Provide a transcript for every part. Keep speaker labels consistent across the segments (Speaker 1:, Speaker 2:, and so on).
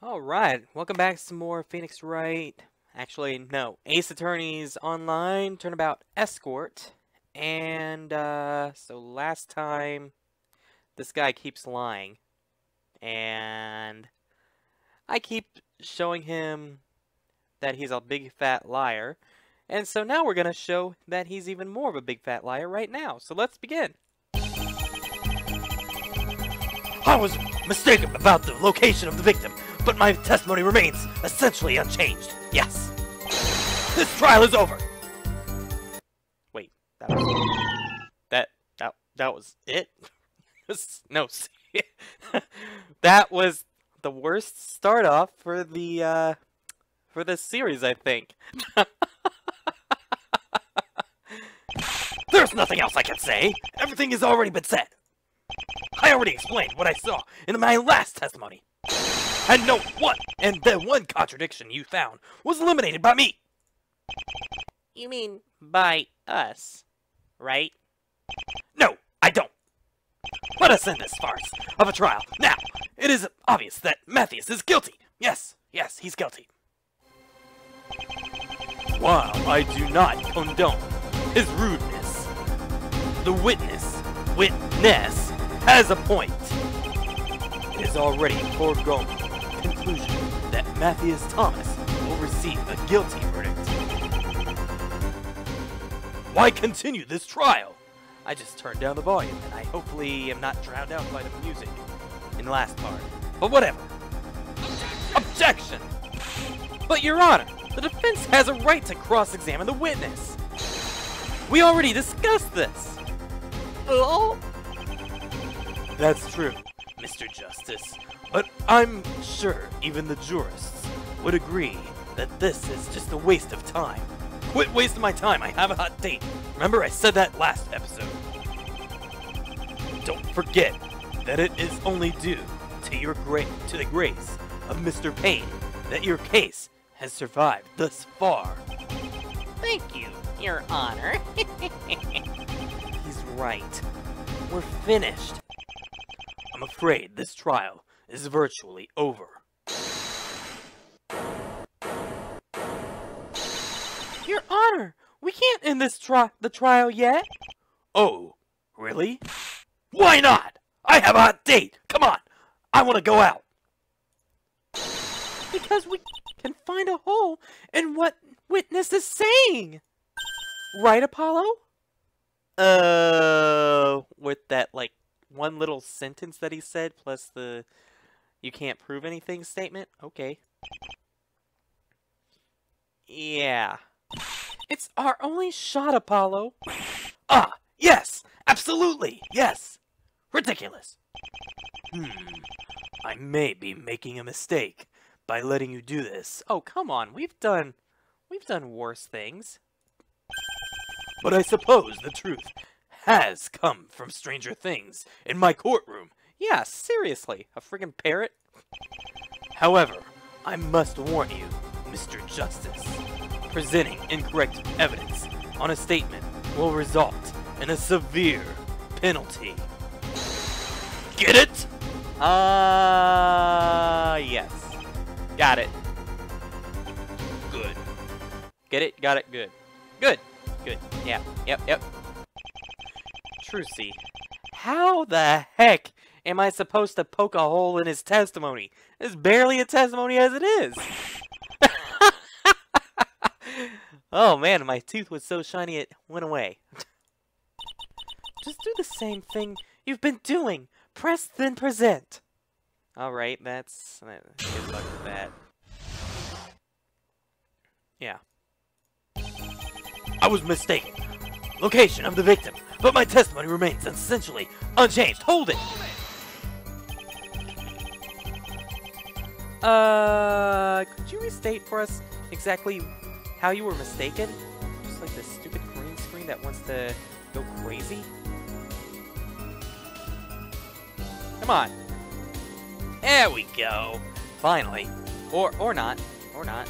Speaker 1: Alright, welcome back to some more Phoenix Wright. Actually, no. Ace Attorney's Online, Turnabout Escort. And, so last time, this guy keeps lying. And I keep showing him that he's a big fat liar. And so now we're gonna show that he's even more of a big fat liar right now. So let's begin.
Speaker 2: I was mistaken about the location of the victim, but my testimony remains essentially unchanged. Yes. This trial is over.
Speaker 1: Wait, that was it? No, that was the worst start off for this series, I think.
Speaker 2: There's nothing else I can say. Everything has already been said. I already explained what I saw in my last testimony. And the one contradiction you found was eliminated by me.
Speaker 1: You mean by us, right?
Speaker 2: No, I don't. Let us end this farce of a trial. Now, it is obvious that Matthias is guilty. Yes, he's guilty. While I do not condone his rudeness, the witness has a point. It is already foregone conclusion that Matthias Thomas will receive a guilty verdict. Why continue this trial?
Speaker 1: I just turned down the volume, and I hopefully am not drowned out by the music in the last part. But whatever.
Speaker 2: Objection!
Speaker 1: But Your Honor, the defense has a right to cross-examine the witness. We already discussed this.
Speaker 2: Oh? That's true, Mr. Justice. But I'm sure even the jurists would agree that this is just a waste of time. Quit wasting my time, I have a hot date. Remember I said that last episode. Don't forget that it is only due to the grace of Mr. Payne that your case has survived thus far.
Speaker 1: Thank you, Your Honor. He's right. We're finished.
Speaker 2: I'm afraid this trial is virtually over.
Speaker 1: Your Honor, we can't end the trial yet.
Speaker 2: Oh, really? Why not? I have a hot date. Come on. I want to go out.
Speaker 1: Because we can find a hole in what witness is saying. Right, Apollo? With that, like, one little sentence that he said, plus the you can't prove anything statement? Okay. Yeah. It's our only shot, Apollo.
Speaker 2: Ah, yes, absolutely, yes. Ridiculous. I may be making a mistake by letting you do this.
Speaker 1: Oh, come on. We've done worse things.
Speaker 2: But I suppose the truth has come from stranger things in my courtroom.
Speaker 1: Yeah, seriously. A friggin' parrot?
Speaker 2: However, I must warn you, Mr. Justice. Presenting incorrect evidence on a statement will result in a severe penalty. Get it?
Speaker 1: Yes. Got it.
Speaker 2: Good.
Speaker 1: Get it? Got it? Good. Good. Good. Yeah. Yep. Trucy, how the heck am I supposed to poke a hole in his testimony? It's barely a testimony as it is. Oh man, my tooth was so shiny it went away. Just do the same thing you've been doing. Press, then present. Alright, good luck with that. Yeah.
Speaker 2: I was mistaken. Location of the victim, but my testimony remains essentially unchanged. Hold it!
Speaker 1: Could you restate for us exactly how you were mistaken? Just like this stupid green screen that wants to go crazy? Come on. There we go. Finally. Or not. Or not.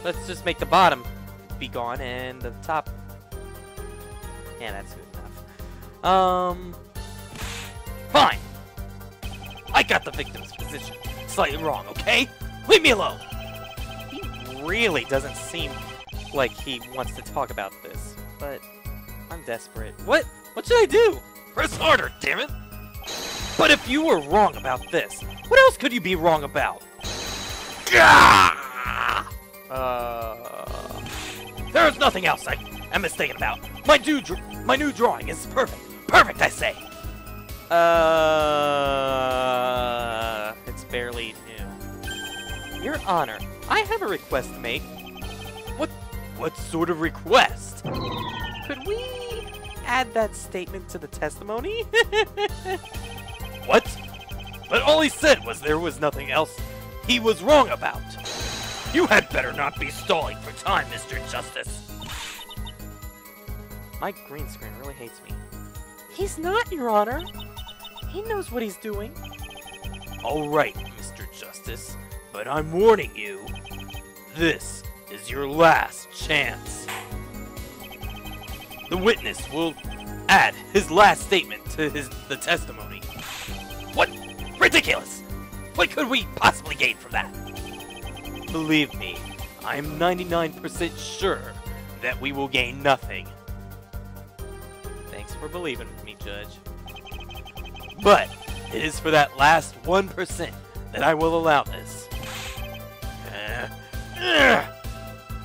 Speaker 1: Let's just make the bottom be gone and the top. Yeah, that's good enough.
Speaker 2: Fine. I got the victim's position slightly wrong, okay? Leave me alone!
Speaker 1: He really doesn't seem like he wants to talk about this, but I'm desperate. What should I do?
Speaker 2: Press harder, damn it!
Speaker 1: But if you were wrong about this, what else could you be wrong about?
Speaker 2: Gah! There's nothing else I am mistaken about. My new drawing is perfect. Perfect, I say.
Speaker 1: It's barely new. Your Honor, I have a request to make.
Speaker 2: What sort of request?
Speaker 1: Could we add that statement to the testimony?
Speaker 2: What? But all he said was there was nothing else he was wrong about. You had better not be stalling for time, Mr. Justice.
Speaker 1: My green screen really hates me. He's not, Your Honor. He knows what he's doing.
Speaker 2: All right, Mr. Justice, but I'm warning you. This is your last chance. The witness will add his last statement to the testimony. What? Ridiculous! What could we possibly gain from that? Believe me, I'm 99% sure that we will gain nothing.
Speaker 1: Thanks for believing me, Judge.
Speaker 2: But it is for that last 1% that I will allow this.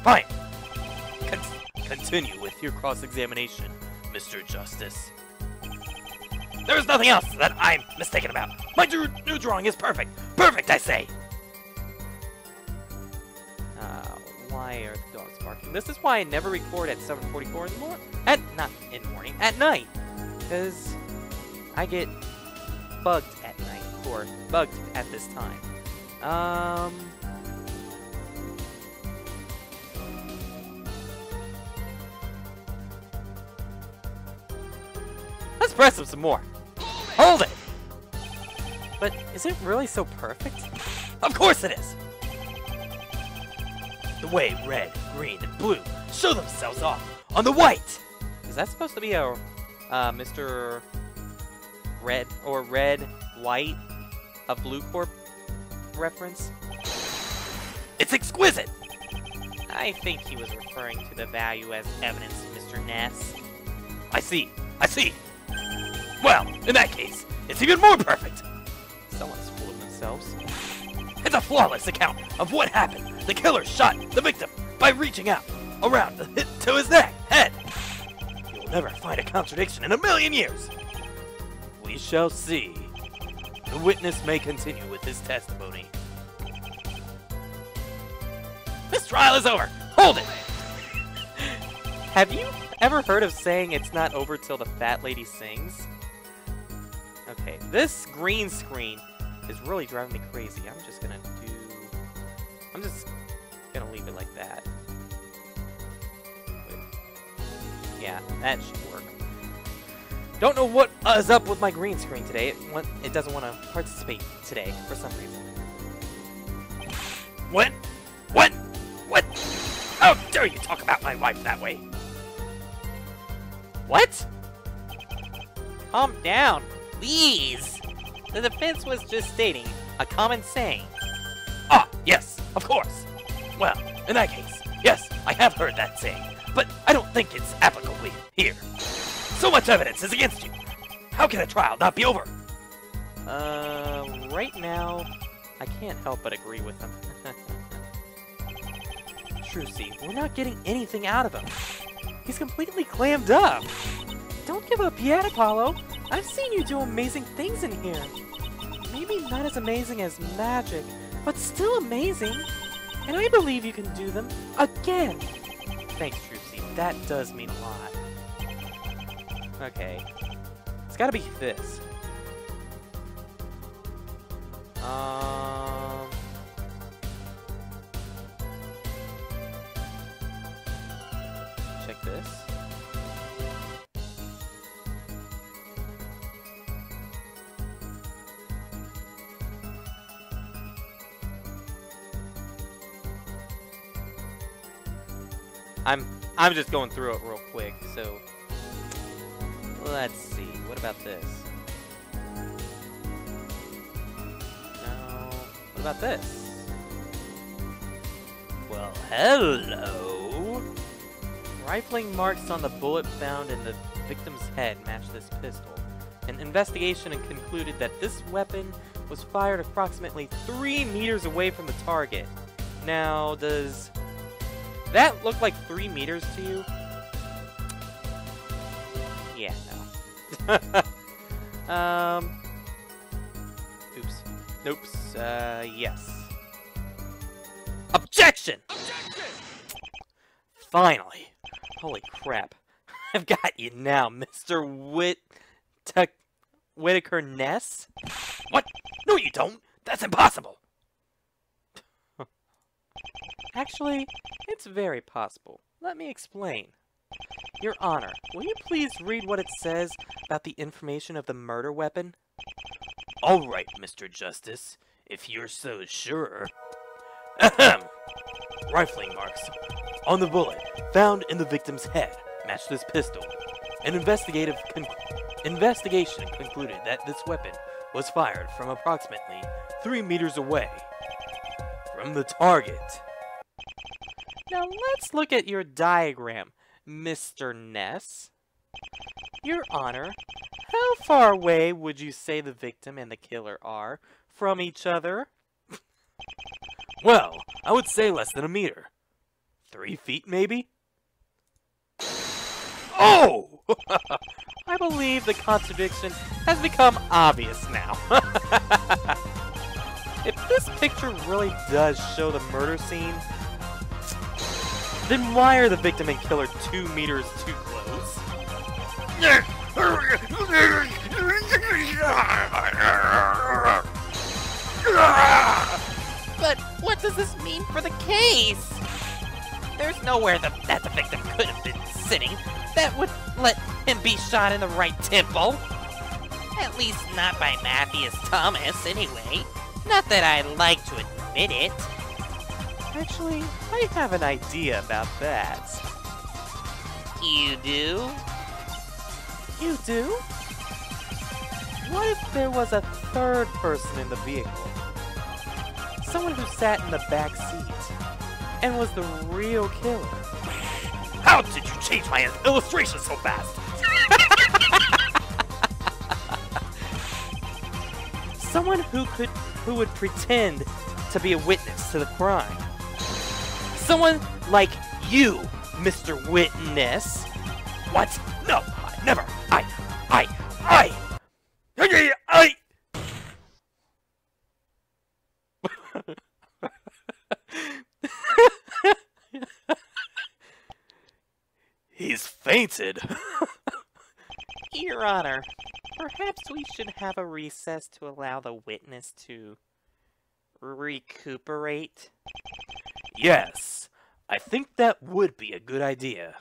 Speaker 2: Fine. Continue with your cross-examination, Mr. Justice. There's nothing else that I'm mistaken about. My new drawing is perfect. Perfect, I say.
Speaker 1: Why are the dogs barking? This is why I never record at 7:44 in the morning. Not in the morning, at night. Because I get bugged at night, or bugged at this time. Let's press him some more.
Speaker 2: Hold it!
Speaker 1: But is it really so perfect?
Speaker 2: Of course it is! The way red, green, and blue show themselves off on the white!
Speaker 1: Is that supposed to be a Mr. Red or Red White of Blue Corp reference?
Speaker 2: It's exquisite!
Speaker 1: I think he was referring to the value as evidence, Mr. Ness.
Speaker 2: I see. Well, in that case, it's even more perfect!
Speaker 1: Someone's full of themselves.
Speaker 2: It's a flawless account of what happened. The killer shot the victim by reaching out around to his head. You'll never find a contradiction in a million years. We shall see. The witness may continue with his testimony. This trial is over. Hold it.
Speaker 1: Have you ever heard of saying it's not over till the fat lady sings? Okay, this green screen is really driving me crazy. I'm just gonna leave it like that. Wait. Yeah, that should work. Don't know what is up with my green screen today. It doesn't want to participate today for some reason.
Speaker 2: What? How dare you talk about my wife that way?
Speaker 1: What? Calm down, please. The defense was just stating a common saying.
Speaker 2: Ah, yes, of course. Well, in that case, yes, I have heard that saying, but I don't think it's applicable here. So much evidence is against you. How can a trial not be over?
Speaker 1: Right now, I can't help but agree with him. Trucy, we're not getting anything out of him. He's completely clammed up. Don't give up yet, Apollo. I've seen you do amazing things in here. Maybe not as amazing as magic, but still amazing. And I believe you can do them again. Thanks, Trucy. That does mean a lot. Okay. It's gotta be this. Check this. I'm just going through it real quick, so let's see. What about this? No. What about this?
Speaker 2: Well, hello.
Speaker 1: Rifling marks on the bullet found in the victim's head match this pistol. An investigation concluded that this weapon was fired approximately 3 meters away from the target. Now, does that look like 3 meters to you? Yeah, no. Oops. Oops, yes. Objection! Finally! Holy crap. I've got you now, Mr. Whitaker Ness?
Speaker 2: What? No, you don't. That's impossible.
Speaker 1: Actually, it's very possible. Let me explain. Your Honor, will you please read what it says about the information of the murder weapon?
Speaker 2: All right, Mr. Justice, if you're so sure. Ahem. Rifling marks on the bullet found in the victim's head match this pistol. An investigation concluded that this weapon was fired from approximately 3 meters away from the target.
Speaker 1: Now let's look at your diagram, Mr. Ness. Your Honor, how far away would you say the victim and the killer are from each other?
Speaker 2: Well, I would say less than a meter. 3 feet, maybe? Oh!
Speaker 1: I believe the contradiction has become obvious now. If this picture really does show the murder scene, then why are the victim and killer 2 meters too close?
Speaker 3: But what does this mean for the case? There's nowhere that the victim could have been sitting that would let him be shot in the right temple. At least not by Matthias Thomas, anyway. Not that I like to admit it.
Speaker 1: Actually, I have an idea about that.
Speaker 3: You do?
Speaker 1: You do? What if there was a third person in the vehicle? Someone who sat in the back seat and was the real killer.
Speaker 2: How did you change my illustration so fast?
Speaker 1: Someone who would pretend to be a witness to the crime. Someone like you, Mr. Witness.
Speaker 2: What? No, never. I. He's fainted.
Speaker 1: Your Honor, perhaps we should have a recess to allow the witness to recuperate.
Speaker 2: Yes, I think that would be a good idea.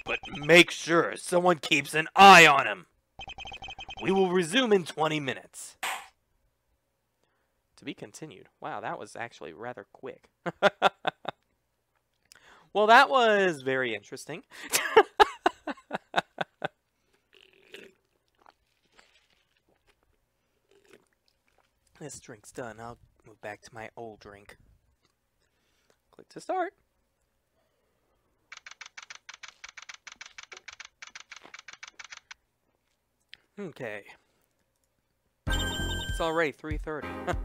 Speaker 2: But make sure someone keeps an eye on him. We will resume in 20 minutes.
Speaker 1: To be continued. Wow, that was actually rather quick. Well, that was very interesting. This drink's done. I'll move back to my old drink. Click to start. Okay. It's already 3:30.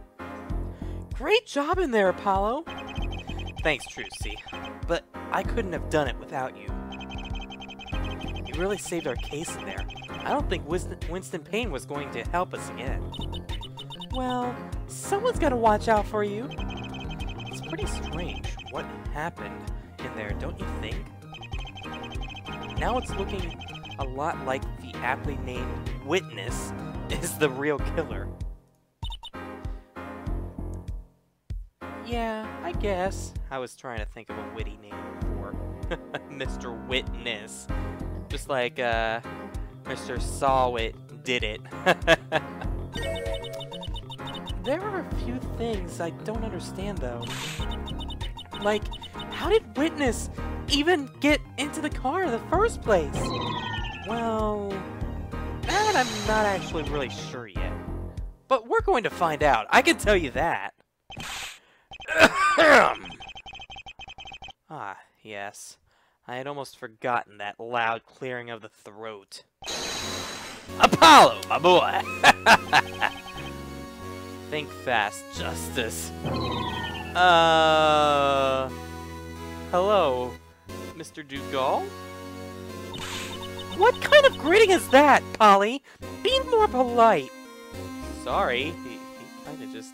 Speaker 1: Great job in there, Apollo! Thanks, Trucy, but I couldn't have done it without you. You really saved our case in there. I don't think Winston Payne was going to help us again. Well, someone's got to watch out for you. It's pretty strange what happened in there, don't you think? Now it's looking a lot like the aptly named Witness is the real killer. Yeah, I guess. I was trying to think of a witty name for Mr. Witness. Just like, Mr. Sawit did it. There are a few things I don't understand, though. Like, how did Witness even get into the car in the first place? Well, that I'm not actually really sure yet. But we're going to find out, I can tell you that. Ah, yes. I had almost forgotten that loud clearing of the throat.
Speaker 2: Apollo, my boy!
Speaker 1: Think fast, Justice. Hello, Mr. Dugal? What kind of greeting is that, Polly? Be more polite. Sorry, he kinda just...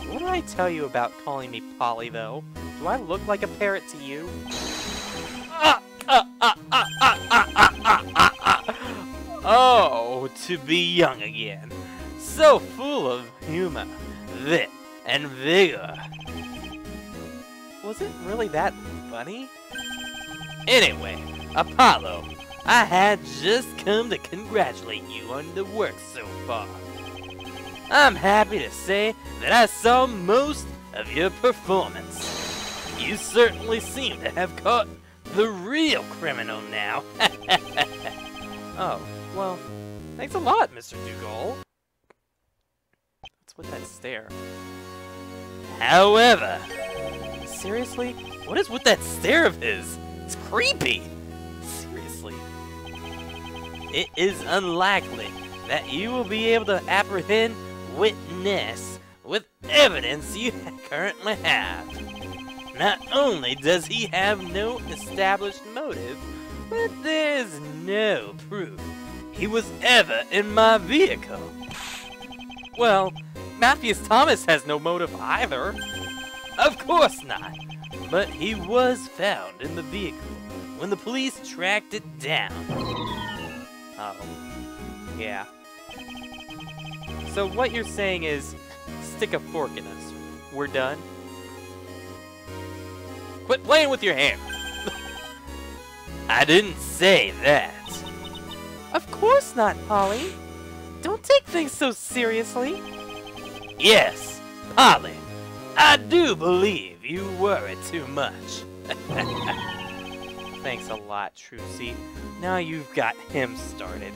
Speaker 1: What did I tell you about calling me Polly, though? Do I look like a parrot to you?
Speaker 2: Oh, to be young again. So full of humor, wit, and vigor.
Speaker 1: Was it really that funny?
Speaker 2: Anyway, Apollo, I had just come to congratulate you on the work so far. I'm happy to say that I saw most of your performance. You certainly seem to have caught the real criminal now.
Speaker 1: Oh, well, thanks a lot, Mr. Dugal. What's with that stare?
Speaker 2: However,
Speaker 1: Seriously?
Speaker 2: what is with that stare of his? It's creepy.
Speaker 1: Seriously?
Speaker 2: It is unlikely that you will be able to apprehend witness with evidence you currently have. Not only does he have no established motive, but there's no proof he was ever in my vehicle.
Speaker 1: Well, Matthews Thomas has no motive either.
Speaker 2: Of course not, but he was found in the vehicle when the police tracked it down.
Speaker 1: Oh. Yeah. So what you're saying is, stick a fork in us. We're done?
Speaker 2: Quit playing with your hair. I didn't say that.
Speaker 1: Of course not, Polly. Don't take things so seriously.
Speaker 2: Yes, Polly, I do believe you worry too much.
Speaker 1: Thanks a lot, Trucy. Now you've got him started.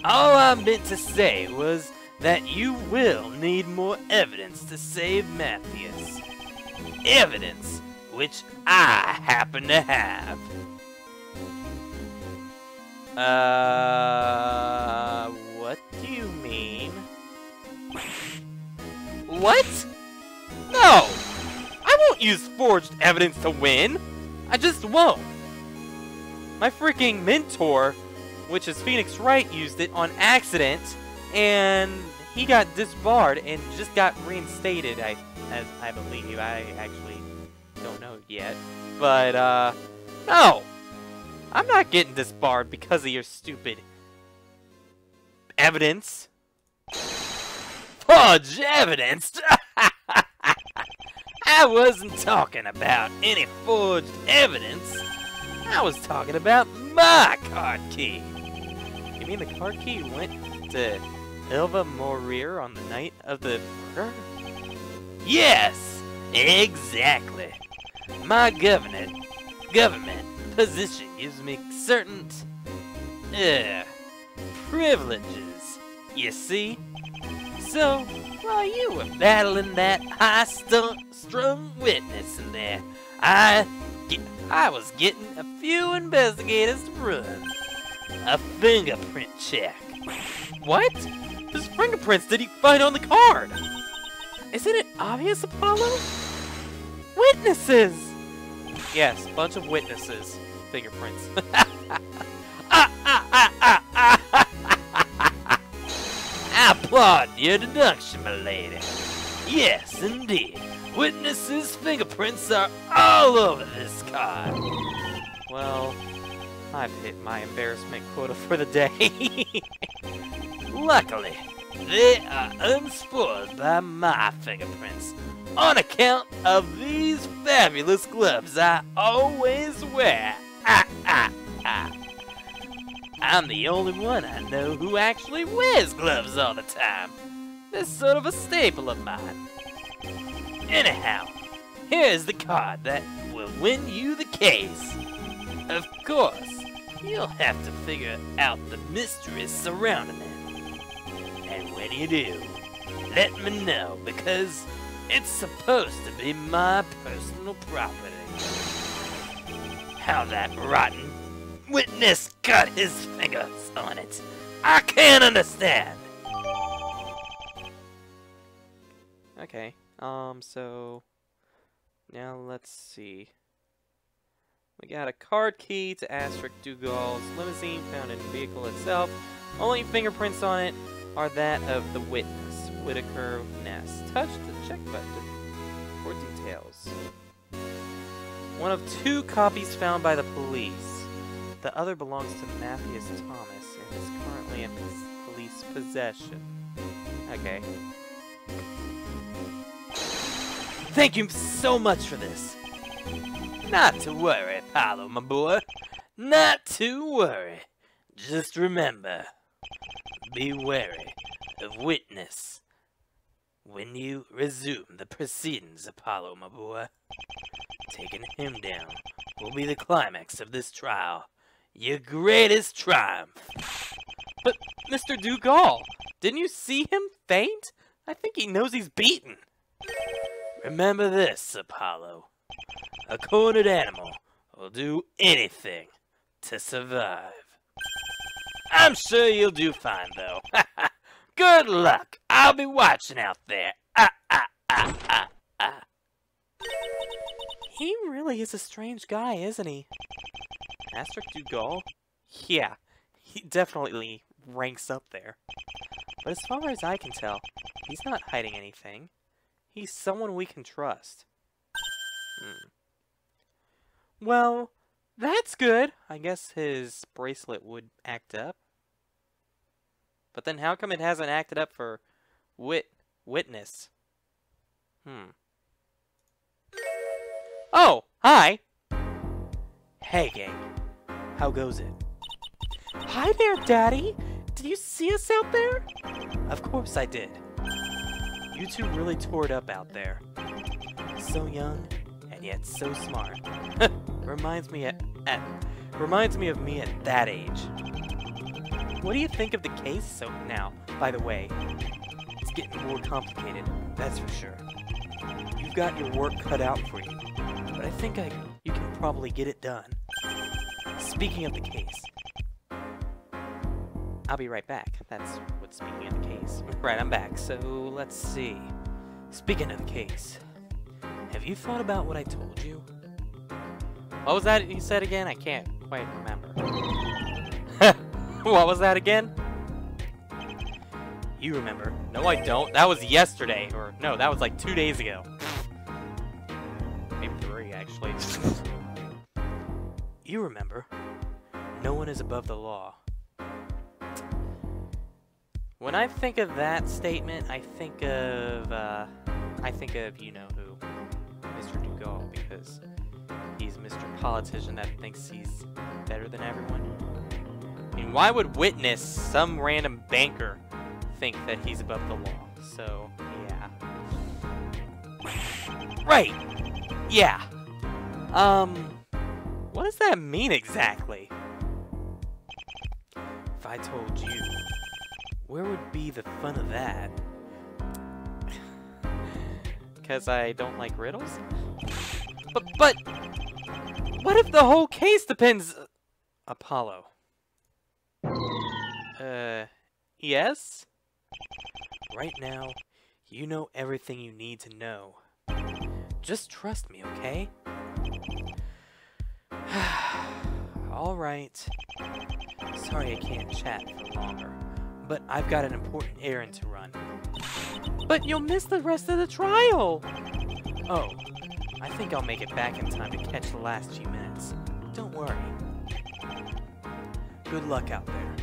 Speaker 2: All I meant to say was that you will need more evidence to save Matthews. Evidence which I happen to have.
Speaker 1: What do you mean?
Speaker 2: What? No! I won't use forged evidence to win! I just won't!
Speaker 1: My freaking mentor, which is Phoenix Wright, used it on accident, and he got disbarred and just got reinstated, I believe. I actually don't know yet. But, no! I'm not getting disbarred because of your stupid evidence.
Speaker 2: Forged evidence? I wasn't talking about any forged evidence. I was talking about my card key.
Speaker 1: You mean the card key went to Ilva Morir on the night of the murder?
Speaker 2: Yes, exactly. My government position gives me certain privileges, you see? So, while you were battling that high-strung witness in there, I was getting a few investigators to run a fingerprint check.
Speaker 1: What? Whose fingerprints did he find on the card? Isn't it obvious, Apollo? Witnesses! Yes, bunch of witnesses. Fingerprints.
Speaker 2: I applaud your deduction, my lady. Yes, indeed. Witnesses' fingerprints are all over this card.
Speaker 1: Well, I've hit my embarrassment quota for the day.
Speaker 2: Luckily, they are unspoiled by my fingerprints on account of these fabulous gloves I always wear. I'm the only one I know who actually wears gloves all the time. It's sort of a staple of mine. Anyhow, here's the card that will win you the case. Of course, you'll have to figure out the mysteries surrounding it. And when you do, let me know, because it's supposed to be my personal property. How that rotten witness got his fingers on it, I can't understand.
Speaker 1: Okay, so now let's see. We got a card key to Asterix Dougal's limousine found in the vehicle itself. Only fingerprints on it are that of the witness, Whitaker Ness. Touch the check button for details. One of 2 copies found by the police. The other belongs to Matthias Thomas and is currently in police possession. Okay.
Speaker 2: Thank you so much for this. Not to worry, Paolo, my boy. Not to worry. Just remember, be wary of witness when you resume the proceedings, Apollo, my boy. Taking him down will be the climax of this trial. Your greatest triumph.
Speaker 1: But, Mr. Dougal, didn't you see him faint? I think he knows he's beaten.
Speaker 2: Remember this, Apollo. A cornered animal will do anything to survive. I'm sure you'll do fine, though. Good luck. I'll be watching out there.
Speaker 1: He really is a strange guy, isn't he? Asterix Dougal? Yeah, he definitely ranks up there. But as far as I can tell, he's not hiding anything. He's someone we can trust. Well, that's good. I guess his bracelet would act up. But then how come it hasn't acted up for witness? Oh, hi!
Speaker 2: Hey, gang. How goes it?
Speaker 1: Hi there, Daddy! Did you see us out there?
Speaker 2: Of course I did. You 2 really tore it up out there. So young, and yet so smart. Reminds me of me at that age.
Speaker 1: What do you think of the case now, by the way?
Speaker 2: It's getting more complicated, that's for sure. You've got your work cut out for you, but I think you can probably get it done. Speaking of the case,
Speaker 1: I'll be right back. That's what's speaking of the case. Right, I'm back. So, let's see.
Speaker 2: Speaking of the case, have you thought about what I told you?
Speaker 1: What was that you said again? I can't quite remember. What was that again?
Speaker 2: You remember.
Speaker 1: No, I don't. That was yesterday. Or, no, that was like 2 days ago. Maybe 3, actually.
Speaker 2: You remember. No one is above the law.
Speaker 1: When I think of that statement, I think of you know who, Mr. Dougal, because he's Mr. Politician that thinks he's better than everyone. I mean, why would witness some random banker think that he's above the law? So, yeah. Right! Yeah. What does that mean exactly?
Speaker 2: If I told you, where would be the fun of that?
Speaker 1: Because I don't like riddles? But, what if the whole case depends... Apollo. Yes?
Speaker 2: Right now, you know everything you need to know. Just trust me, okay? Alright. Sorry I can't chat for longer, but I've got an important errand to run.
Speaker 1: But you'll miss the rest of the trial!
Speaker 2: Oh, I think I'll make it back in time to catch the last few minutes. Don't worry. Good luck out there.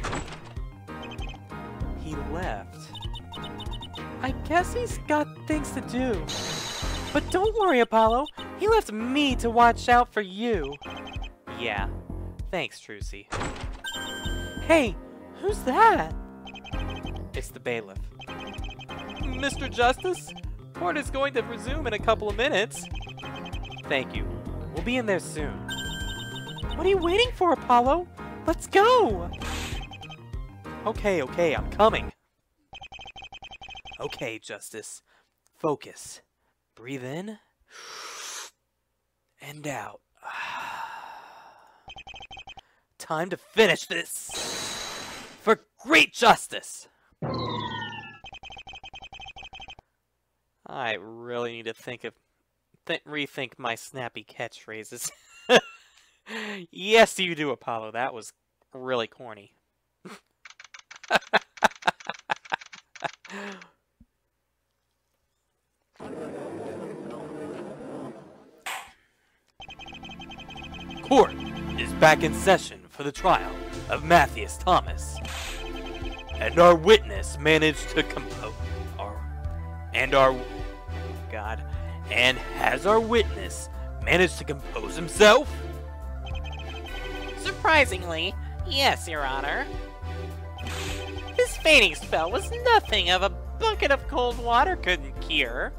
Speaker 1: He left. I guess he's got things to do. But don't worry, Apollo. He left me to watch out for you. Yeah. Thanks, Trucy. Hey, who's that?
Speaker 2: It's the bailiff.
Speaker 1: Mr. Justice? Court is going to resume in a couple of minutes. Thank you. We'll be in there soon. What are you waiting for, Apollo? Let's go! Okay, I'm coming. Okay, Justice. Focus. Breathe in. And out. Time to finish this. For great justice. I really need to rethink my snappy catchphrases. Yes, you do, Apollo. That was really corny. Court is back in session for the trial of Matthias Thomas. And our witness managed to compose and has our witness managed to compose himself?
Speaker 3: Surprisingly, yes, Your Honor. His fainting spell was nothing of a bucket of cold water couldn't cure.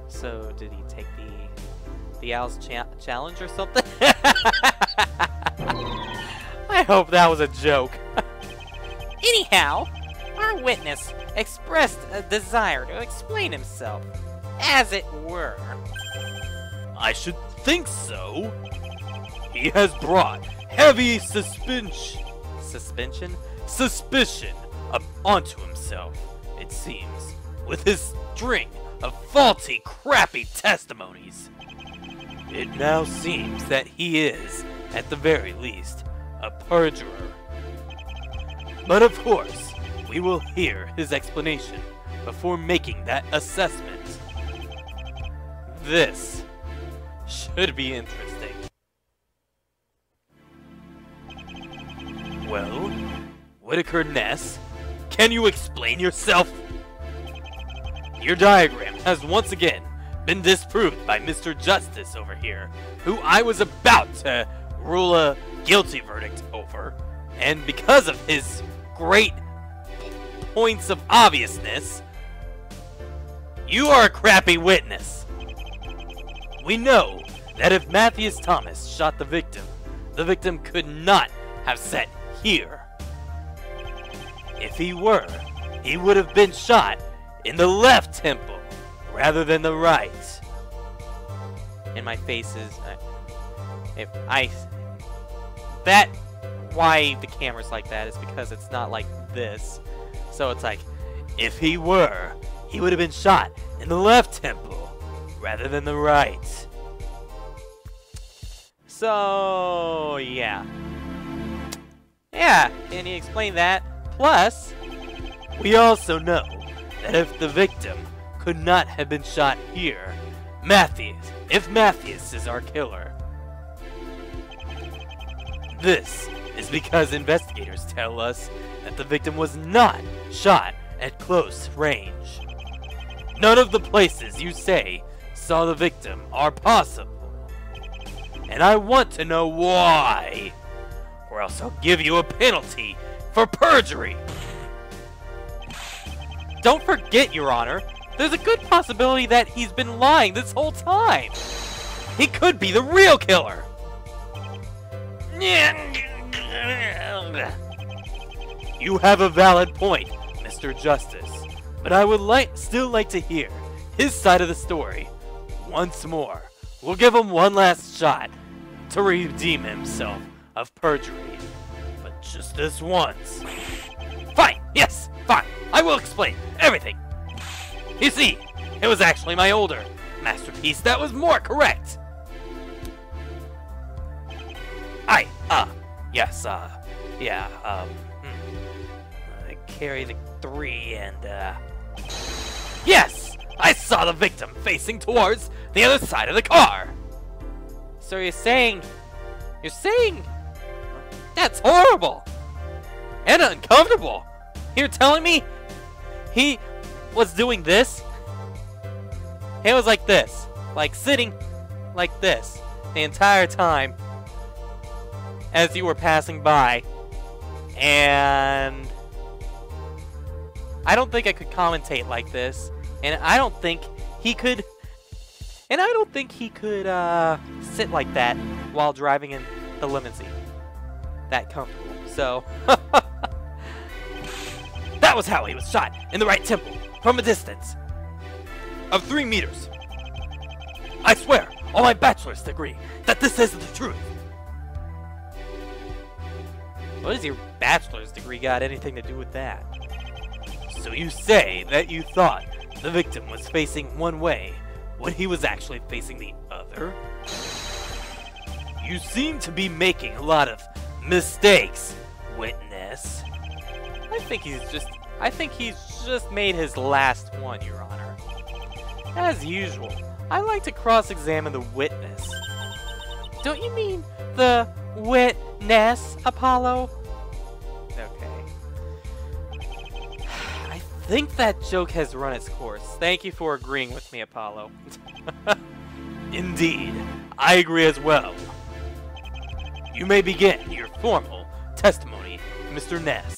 Speaker 1: So, did he take the Owl's challenge or something? I hope that was a joke.
Speaker 3: Anyhow, our witness expressed a desire to explain himself, as it were.
Speaker 2: I should think so. He has brought heavy suspicion up onto himself, it seems, with his string of faulty, crappy testimonies. It now seems that he is, at the very least, a perjurer. But of course, we will hear his explanation before making that assessment. This should be interesting. Well, Whitaker Ness, can you explain yourself? Your diagram has once again been disproved by Mr. Justice over here, who I was about to rule a guilty verdict over, and because of his great points of obviousness, you are a crappy witness. We know that if Matthias Thomas shot the victim could not have sat here. If he were, he would have been shot in the left temple rather than the right.
Speaker 1: And my face is... why the camera's like that is because it's not like this. So it's like, if he were, he would have been shot in the left temple rather than the right. So, yeah. Yeah, can you explain that? Plus,
Speaker 2: we also know that if the victim could not have been shot here, if Matthias is our killer, this is because investigators tell us that the victim was not shot at close range. None of the places you say saw the victim are possible. And I want to know why, or else I'll give you a penalty for perjury.
Speaker 1: Don't forget, Your Honor, there's a good possibility that he's been lying this whole time. He could be the real killer.
Speaker 2: You have a valid point, Mr. Justice, but I would still like to hear his side of the story once more. We'll give him one last shot to redeem himself of perjury, but just this once.
Speaker 3: Fine, yes, fine. I will explain everything. You see, it was actually my older masterpiece that was more correct.
Speaker 2: I carry the 3 and,
Speaker 3: Yes! I saw the victim facing towards the other side of the car!
Speaker 1: So you're saying that's horrible and uncomfortable. You're telling me he was doing this? He was like this, like sitting like this the entire time as you were passing by, and I don't think I could commentate like this, and I don't think he could sit like that while driving in the limousine. That comfortable. So
Speaker 3: That
Speaker 2: That was how he was shot, in the right temple, from a distance of 3 meters. I swear, on my bachelor's degree, that this is the truth.
Speaker 1: What does your bachelor's degree got anything to do with that?
Speaker 2: So you say that you thought the victim was facing one way when he was actually facing the other? You seem to be making a lot of mistakes, witness.
Speaker 1: I think he's just made his last one, Your Honor. As usual, I like to cross-examine the witness. Don't you mean the witness, Apollo? Okay. I think that joke has run its course. Thank you for agreeing with me, Apollo.
Speaker 2: Indeed, I agree as well. You may begin your formal testimony, Mr. Ness.